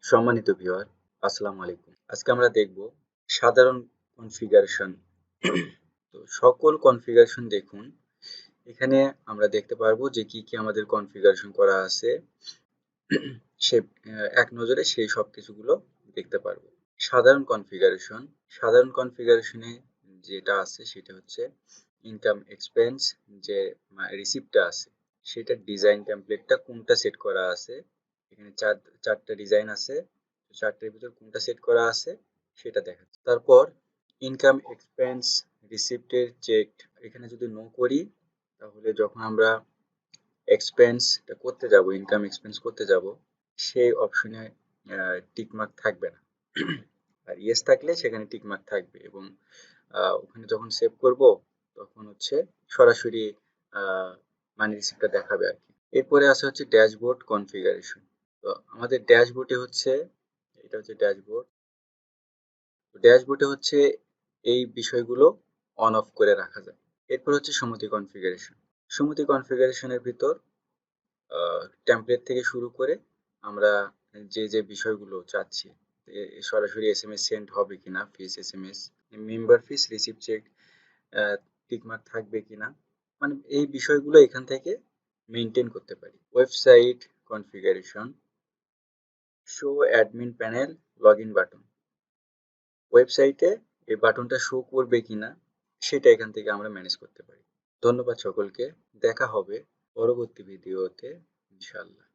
সম্মানিত ভিউয়ার, আসসালামু আলাইকুম। আজকে আমরা দেখব সাধারণ কনফিগারেশন। তো সকল কনফিগারেশন দেখুন। এখানে আমরা দেখতে পারবো যে কি কি আমাদের কনফিগারেশন করা আছে। সে এক নজরে সেই সব কিছুগুলো দেখতে পারবো। সাধারণ কনফিগারেশনে যেটা আছে সেটা হচ্ছে ইনকাম এক্সপেন্স, যে রিসিপ্টটা আছে সেটা ডিজাইন টেমপ্লেটটা কোনটা সেট করা আছে। এখানে চারটা ডিজাইন আছে, চারটের ভিতর কোনটা সেট করা আছে সেটা দেখাচ্ছে। তারপর ইনকাম এক্সপেন্স রিসিপ্টের চেক এখানে যদি নো করি, তাহলে যখন আমরা এক্সপেন্সটা করতে যাব, ইনকাম এক্সপেন্স করতে যাব, সেই অপশনে টিকমার্ক থাকবে না। আর ইয়েস থাকলে সেখানে টিকমার্ক থাকবে, এবং ওখানে যখন সেভ করব তখন হচ্ছে সরাসরি মানি রিসিপ্টটা দেখাবে আর কি। এরপরে আছে হচ্ছে ড্যাশবোর্ড কনফিগারেশন। তো আমাদের ড্যাশবোর্ডে হচ্ছে, এটা হচ্ছে ড্যাশবোর্ড। ড্যাশবোর্ডে হচ্ছে এই বিষয়গুলো অন অফ করে রাখা যায়। এরপর হচ্ছে সমিতি কনফিগারেশন। সমিতি কনফিগারেশনের ভিতর টেমপ্লেট থেকে শুরু করে আমরা যে যে বিষয়গুলো চাচ্ছি, সরাসরি এসএমএস সেন্ড হবে কিনা, ফিস এসএমএস, মেম্বার ফিস, রিসিপ্ট চেক টিকমার্ক থাকবে কিনা, মানে এই বিষয়গুলো এখান থেকে মেনটেন করতে পারি। Website configuration, show admin panel, log in button. ওয়েবসাইটে এই বাটনটা শো করবে কিনা সেটা এখান থেকে আমরা ম্যানেজ করতে পারি। ধন্যবাদ সকলকে, দেখা হবে পরবর্তী ভিডিওতে ইনশাআল্লাহ।